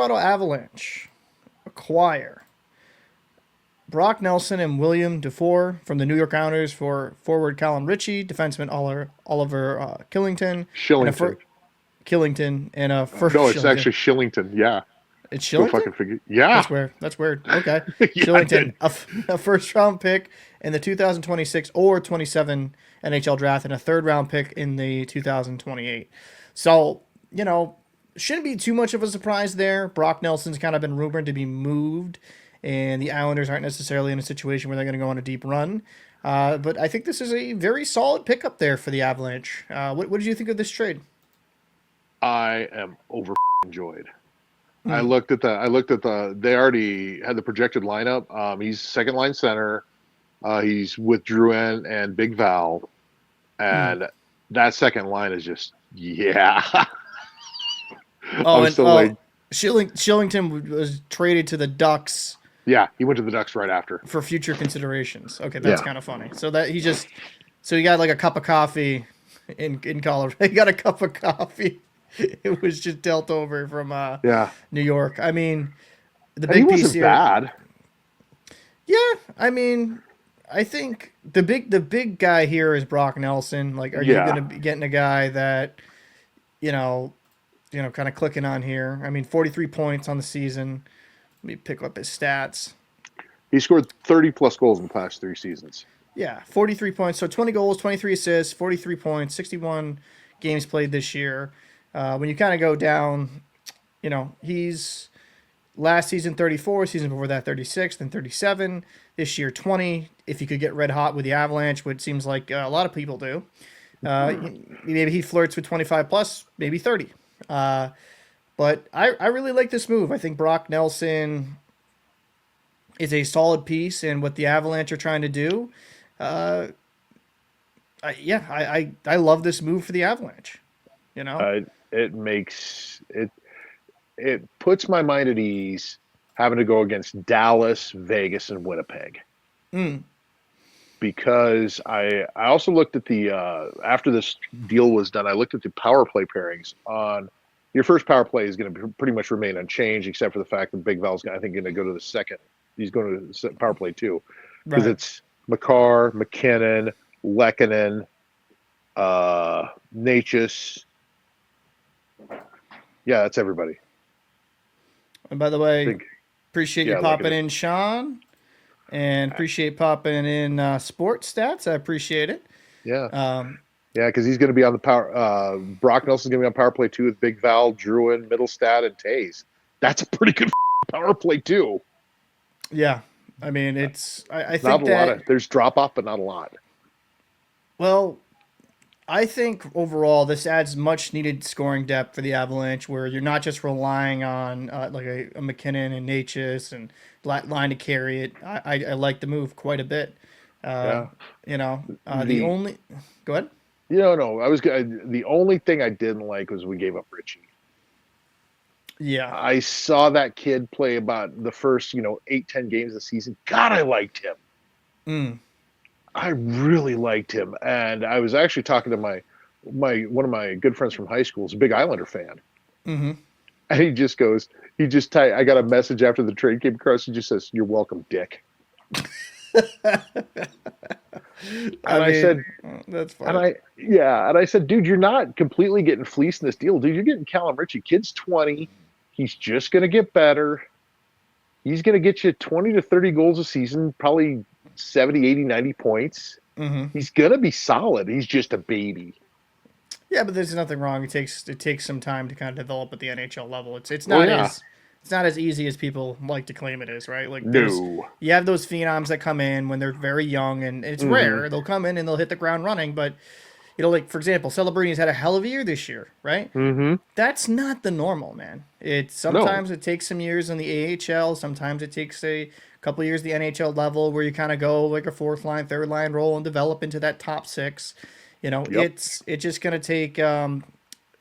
Colorado Avalanche acquire Brock Nelson and William Dufour from the New York Islanders for forward Calum Ritchie, defenseman Oliver Kylington, and Shillington. Killington and a first No, it's Shillington. actually Shillington. Yeah. It's Go Shillington? fucking figure. Yeah. That's weird. That's weird. Okay. Yeah, I Shillington, did. a first round pick in the 2026 or 27 NHL draft and a third round pick in the 2028. So, shouldn't be too much of a surprise there. Brock Nelson's kind of been rumored to be moved, and the Islanders aren't necessarily in a situation where they're going to go on a deep run. But I think this is a very solid pickup there for the Avalanche. What did you think of this trade? I am overjoyed. Hmm. They already had the projected lineup. He's second line center. He's with Drouin and Big Val. Hmm. And that second line is just, yeah. Oh, I'm and still like, Shillington was traded to the Ducks yeah, he went to the Ducks right after. for future considerations. Okay, that's Yeah. kind of funny. So he got like a cup of coffee in Colorado. He got a cup of coffee. It was just dealt over from Yeah. New York. I mean, the And he big piece wasn't here. bad. Yeah, I mean, I think the big guy here is Brock Nelson. Like, are you going Yeah. to be getting a guy that you know, kind of clicking on here? I mean, 43 points on the season. Let me pick up his stats. He scored 30 plus goals in the past 3 seasons. Yeah, 43 points. So 20 goals, 23 assists, 43 points, 61 games played this year. When you kind of go down, he's last season 34, season before that 36, then 37. This year 20. If you could get red hot with the Avalanche, which seems like a lot of people do, maybe he flirts with 25 plus, maybe 30. But I really like this move. I think Brock Nelson is a solid piece in what the Avalanche are trying to do. Uh, I love this move for the Avalanche. You know, It makes it puts my mind at ease having to go against Dallas, Vegas, and Winnipeg mm, because I also looked at the after this deal was done, I looked at the power play pairings on your first power play is going to pretty much remain unchanged except for the fact that Big Val's I think going to go to the second. He's going to power play too because right. it's McCarr, McKinnon, Lehkonen, Natchez. Yeah, that's everybody. And by the I way, think appreciate you yeah, popping Lehkonen. in, Sean, and appreciate popping in sports stats. I appreciate it. Yeah. Um, Yeah, because he's going to be on the power. Brock Nelson's going to be on power play too with Big Val, Druin, Middlestat, and Tays. That's a pretty good power play too. yeah, I mean, I Not think a lot that. of there's drop off, but not a lot. Well, I think overall this adds much needed scoring depth for the Avalanche, where you're not just relying on like a McKinnon and Natchez and line to carry it. I like the move quite a bit. Uh, Yeah. the The only go ahead. no, the only thing I didn't like was we gave up Richie. Yeah. I saw that kid play about the first 8-10 games of the season. God, I liked him. Mm, I really liked him, and I was actually talking to my one of my good friends from high school is a big Islander fan. hmm And I got a message after the trade came across. He just says, "You're welcome, Dick." I And I mean, said, that's funny. and I said, dude, you're not completely getting fleeced in this deal, dude. You're getting Calum Ritchie. Kid's 20. He's just going to get better. He's going to get you 20 to 30 goals a season, probably 70, 80, 90 points. hmm He's going to be solid. He's just a baby. Yeah, but there's nothing wrong. It takes some time to kind of develop at the NHL level. It's Oh, not yeah. as it's not as easy as people like to claim it is, right? Like there's No. you have those phenoms that come in when they're very young, and it's Mm-hmm. rare. They'll come in and they'll hit the ground running, but like for example, Celebrini's had a hell of a year this year, right? Mm-hmm. That's not the normal, man. It's No. sometimes it takes some years in the AHL, sometimes it takes a couple years at the NHL level where you kind of go like a fourth line, third line role and develop into that top six. Yep. It's just gonna take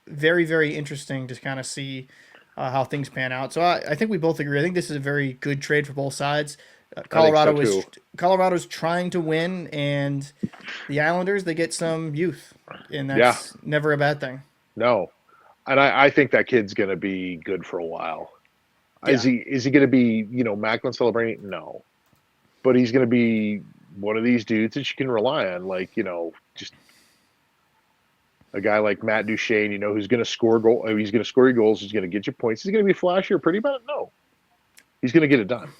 very very interesting to kind of see how things pan out. So I think we both agree. I think this is a very good trade for both sides. I think so Colorado is too. Colorado's trying to win, and the Islanders they get some youth, and Yeah. that's never a bad thing. No. And I think that kid's going to be good for a while. Is he going to be, Macklin celebrating? No. But he's going to be one of these dudes that you can rely on, like, just a guy like Matt Duchene, who's going to score he's going to score your goals, he's going to get you points. He's going to be flashy or pretty about it? No. He's going to get it done.